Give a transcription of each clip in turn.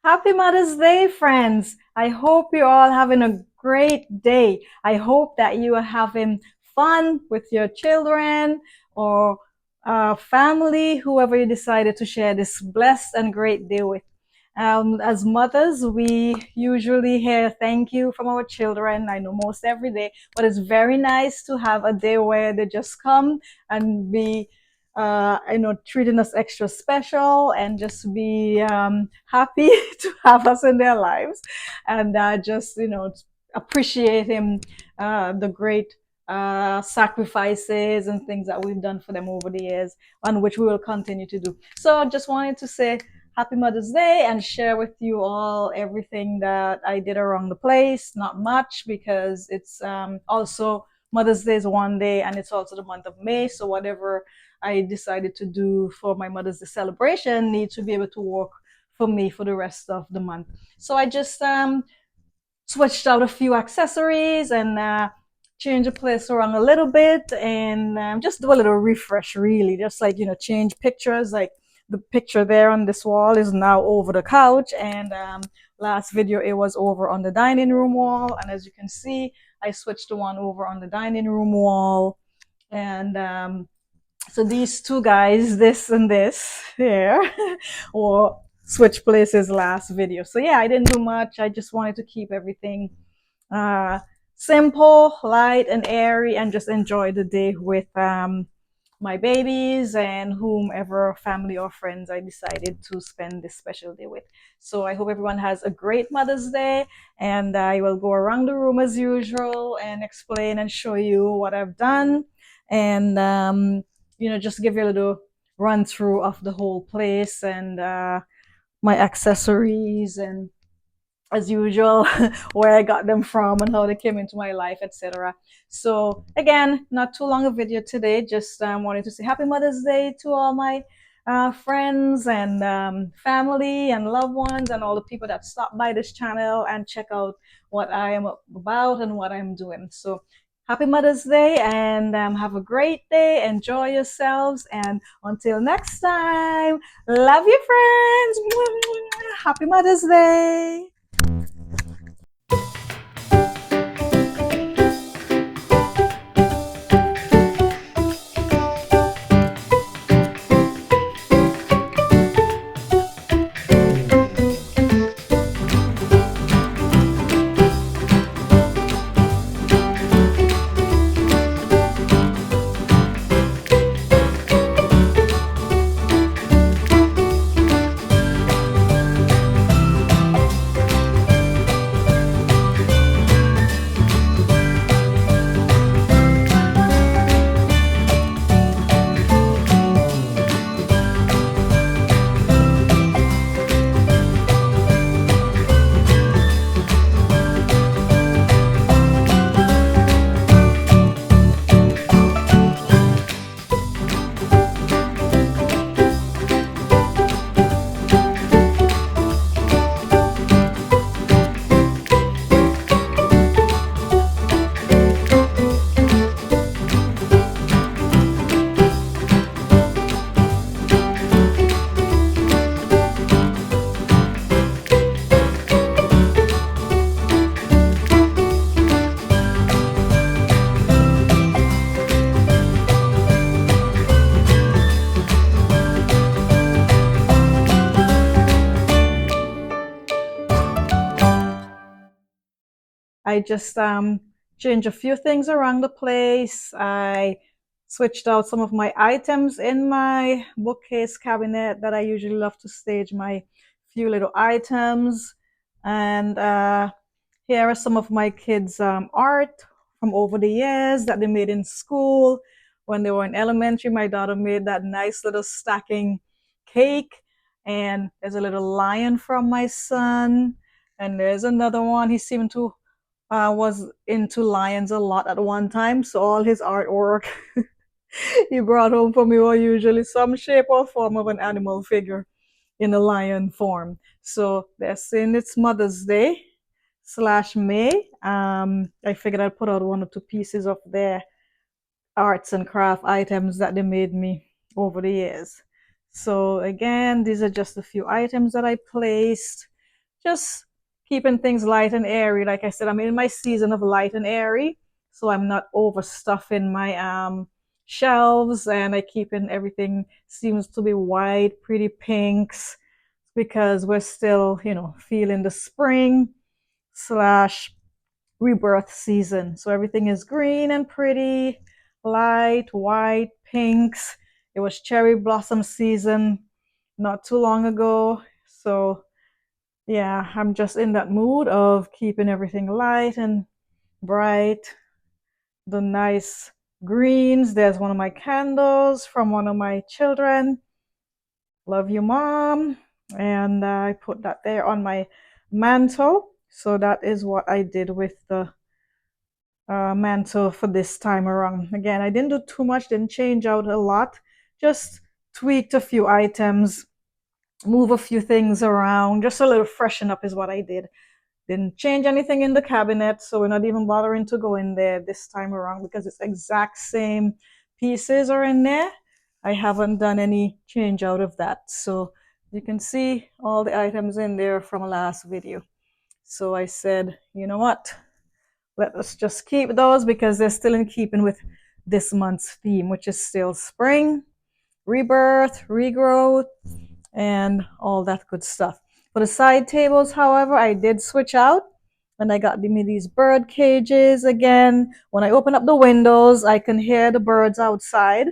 Happy Mother's Day, friends. I hope you're all having a great day. I hope that you are having fun with your children or family, whoever you decided to share this blessed and great day with. As mothers, we usually hear thank you from our children. I know most every day, but it's very nice to have a day where they just come and be treating us extra special and just be happy to have us in their lives and just, appreciate him, the great sacrifices and things that we've done for them over the years, and which we will continue to do. So I just wanted to say Happy Mother's Day and share with you all everything that I did around the place. Not much because it's also Mother's Day is one day and it's also the month of May. So whatever I decided to do for my Mother's Day celebration need to be able to work for me for the rest of the month. So I just switched out a few accessories and change the place around a little bit and just do a little refresh, really. Just like, change pictures. Like the picture there on this wall is now over the couch, and last video it was over on the dining room wall. And as you can see, I switched the one over on the dining room wall. And so these two guys, this and this here, or switch places last video. So yeah, I didn't do much. I just wanted to keep everything uh, simple, light, and airy, and just enjoy the day with my babies and whomever family or friends I decided to spend this special day with. So I hope everyone has a great Mother's Day, and I will go around the room as usual and explain and show you what I've done, and just give you a little run through of the whole place and my accessories and as usual where I got them from and how they came into my life, etc. So again, not too long a video today, just wanted to say Happy Mother's Day to all my friends and family and loved ones and all the people that stop by this channel and check out what I am about and what I'm doing. So Happy Mother's Day, and have a great day. Enjoy yourselves, and until next time, love you, friends. Happy Mother's Day. I just changed a few things around the place. I switched out some of my items in my bookcase cabinet that I usually love to stage my few little items. And here are some of my kids' art from over the years that they made in school. When they were in elementary, my daughter made that nice little stacking cake. And there's a little lion from my son. And there's another one. He seemed to was into lions a lot at one time, so all his artwork he brought home for me were usually some shape or form of an animal figure in a lion form. So they're saying it's Mother's Day slash May. I figured I'd put out one or two pieces of their arts and craft items that they made me over the years. So again, these are just a few items that I placed. just keeping things light and airy. Like I said, I'm in my season of light and airy, so I'm not overstuffing my shelves, and I keeping everything seems to be white, pretty pinks, because we're still, feeling the spring slash rebirth season. So everything is green and pretty, light, white, pinks. It was cherry blossom season not too long ago. So yeah, I'm just in that mood of keeping everything light and bright. The nice greens. There's one of my candles from one of my children. Love you, Mom. And I put that there on my mantle. So that is what I did with the mantle for this time around. Again, I didn't do too much, didn't change out a lot, just tweaked a few items, move a few things around, just a little freshen up is what I did. Didn't change anything in the cabinet, so we're not even bothering to go in there this time around because it's exact same pieces are in there. I haven't done any change out of that. So you can see all the items in there from last video. So I said, you know what? Let us just keep those because they're still in keeping with this month's theme, which is still spring, rebirth, regrowth, and all that good stuff. For the side tables, however, I did switch out and I got me these bird cages again. When I open up the windows, I can hear the birds outside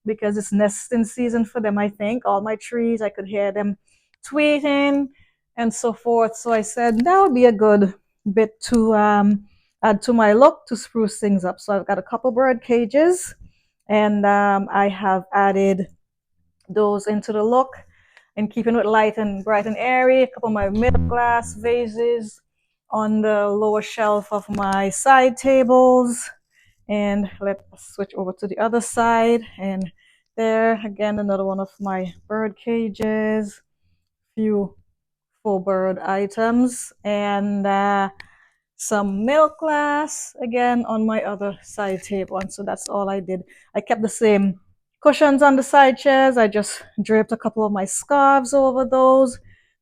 because it's nesting season for them, I think. All my trees, I could hear them tweeting and so forth. So I said that would be a good bit to add to my look to spruce things up. So I've got a couple bird cages and I have added those into the look and keeping it light and bright and airy. A couple of my middle glass vases on the lower shelf of my side tables. And let's switch over to the other side. And there again, another one of my bird cages, few full bird items, and some milk glass again on my other side table. And so that's all I did. I kept the same cushions on the side chairs. I just draped a couple of my scarves over those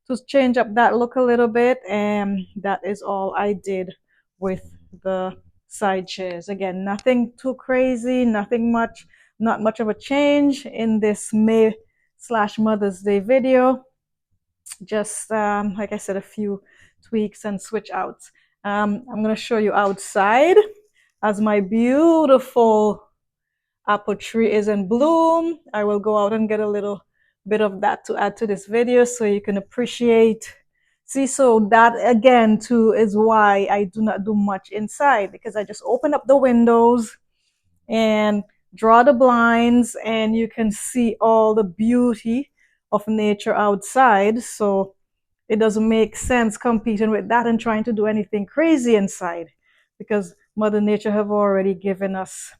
to change up that look a little bit. And that is all I did with the side chairs. Again, nothing too crazy, nothing much, not much of a change in this May slash Mother's Day video. Just like I said, a few tweaks and switch outs. I'm going to show you outside as my beautiful apple tree is in bloom. I will go out and get a little bit of that to add to this video so you can appreciate. See, so that again too is why I do not do much inside, because I just open up the windows and draw the blinds and you can see all the beauty of nature outside. So it doesn't make sense competing with that and trying to do anything crazy inside, because Mother Nature have already given us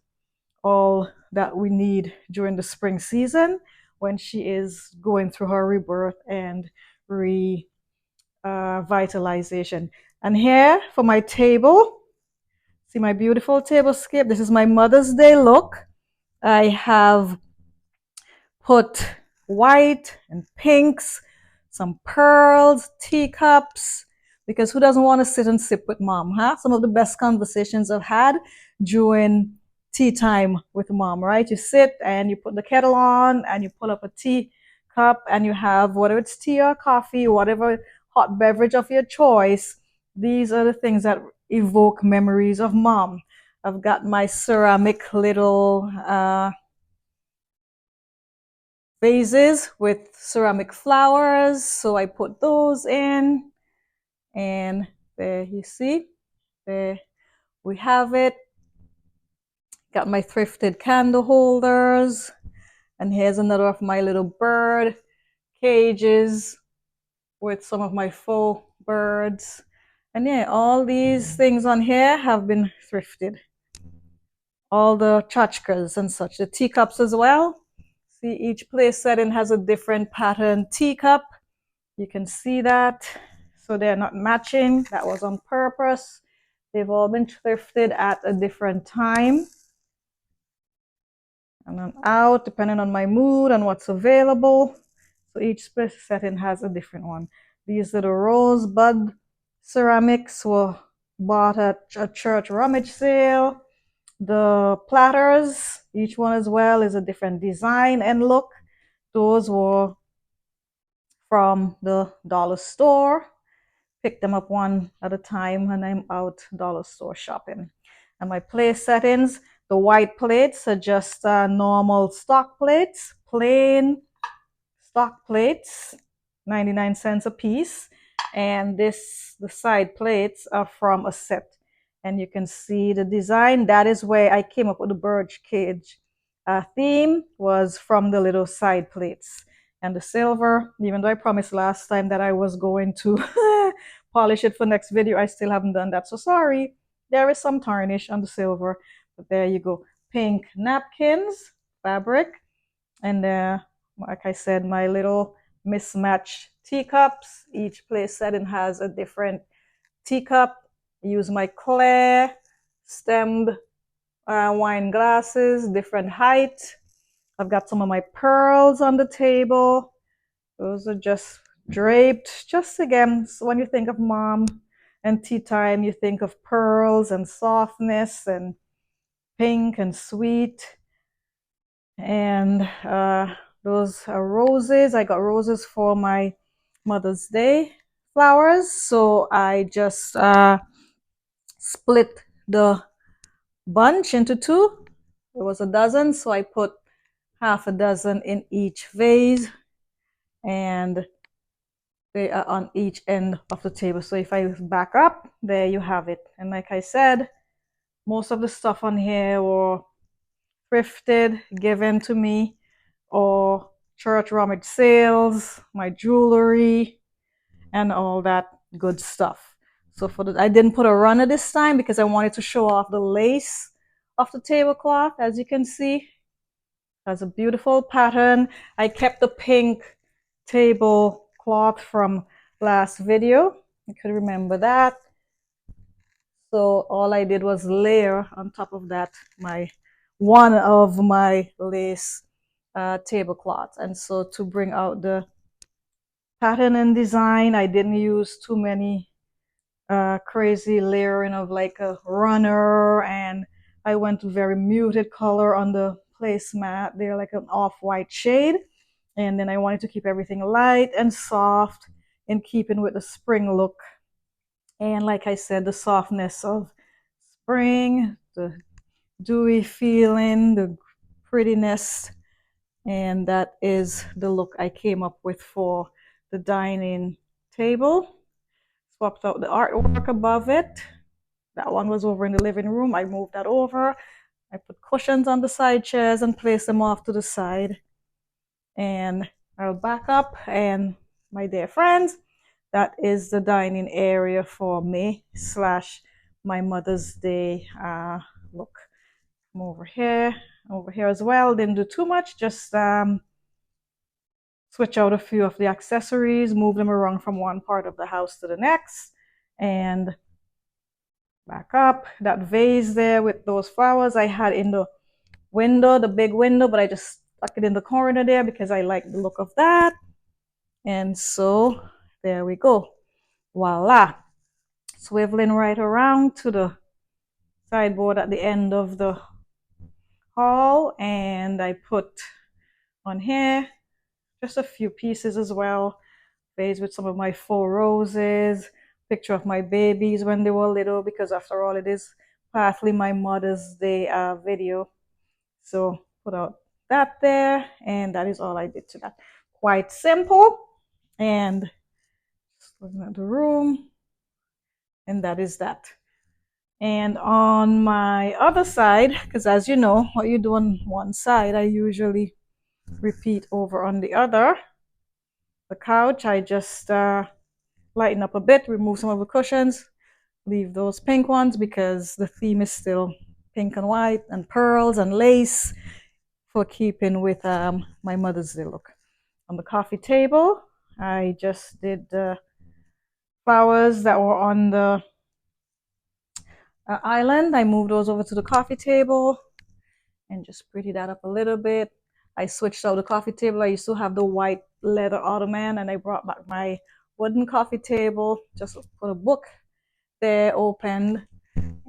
all that we need during the spring season when she is going through her rebirth and revitalization. And here for my table, see my beautiful table scape. This is my Mother's Day look. I have put white and pinks, some pearls, teacups, because who doesn't want to sit and sip with Mom, huh? Some of the best conversations I've had during tea time with Mom, right? You sit and you put the kettle on and you pull up a tea cup and you have, whether it's tea or coffee, whatever hot beverage of your choice. These are the things that evoke memories of Mom. I've got my ceramic little vases with ceramic flowers, so I put those in, and there you see, there we have it. Got my thrifted candle holders, and here's another of my little bird cages with some of my faux birds. And yeah, all these things on here have been thrifted, all the tchotchkes and such, the teacups as well. See, each place setting has a different pattern teacup. You can see that. So they're not matching. That was on purpose. They've all been thrifted at a different time. And I'm out depending on my mood and what's available. So each place setting has a different one. These little rosebud ceramics were bought at a church rummage sale. The platters, each one as well, is a different design and look. Those were from the dollar store. Pick them up one at a time when I'm out dollar store shopping. And my place settings, the white plates are just normal stock plates, plain stock plates, 99 cents a piece. And the side plates are from a set. And you can see the design. That is where I came up with the bird cage theme, was from the little side plates. And the silver, even though I promised last time that I was going to polish it for next video, I still haven't done that. So sorry, there is some tarnish on the silver. But there you go. Pink napkins, fabric. And like I said, my little mismatched teacups. Each place setting has a different teacup. I use my clear stemmed wine glasses, different height. I've got some of my pearls on the table. Those are just draped. Just again, so when you think of mom and tea time, you think of pearls and softness and pink and sweet. And those are roses. I got roses for my Mother's Day flowers. So I just split the bunch into two. It was a dozen, so I put half a dozen in each vase, and they are on each end of the table. So if I back up, there you have it. And like I said, most of the stuff on here were thrifted, given to me, or church rummage sales, my jewelry, and all that good stuff. So I didn't put a runner this time because I wanted to show off the lace of the tablecloth. As you can see, it has a beautiful pattern. I kept the pink tablecloth from last video. You could remember that. So all I did was layer on top of that one of my lace tablecloths. And so to bring out the pattern and design, I didn't use too many crazy layering of like a runner, and I went to very muted color on the placemat. They're like an off-white shade, and then I wanted to keep everything light and soft in keeping with the spring look. And like I said, the softness of spring, the dewy feeling, the prettiness, and that is the look I came up with for the dining table. Swapped out the artwork above it. That one was over in the living room. I moved that over. I put cushions on the side chairs and placed them off to the side. And I'll back up, and my dear friends, that is the dining area for me slash my Mother's Day look. I'm over here as well. Didn't do too much, just switch out a few of the accessories, move them around from one part of the house to the next, and back up. That vase there with those flowers I had in the window, the big window, but I just stuck it in the corner there because I like the look of that. And so there we go. Voila. Swiveling right around to the sideboard at the end of the hall, and I put on here just a few pieces as well. Vase with some of my faux roses, picture of my babies when they were little, because after all, it is partly my Mother's Day video. So put out that there, and that is all I did to that. Quite simple. And just looking at the room, and that is that. And on my other side, because as you know, what you do on one side, I usually repeat over on the other. The couch, I just lighten up a bit, remove some of the cushions, leave those pink ones because the theme is still pink and white and pearls and lace for keeping with my Mother's Day look. On the coffee table, I just did the flowers that were on the island. I moved those over to the coffee table and just pretty that up a little bit. I switched out the coffee table. I used to have the white leather ottoman, and I brought back my wooden coffee table. Just put a book there open,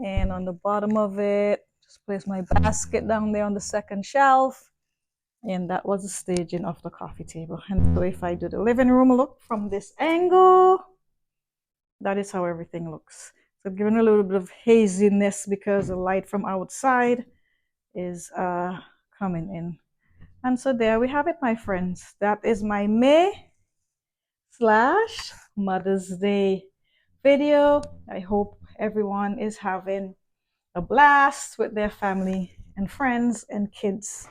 and on the bottom of it, just place my basket down there on the second shelf. And that was the staging of the coffee table. And so if I do the living room look from this angle, that is how everything looks. So giving a little bit of haziness because the light from outside is coming in. And so there we have it, my friends. That is my May / Mother's Day video. I hope everyone is having a blast with their family and friends and kids.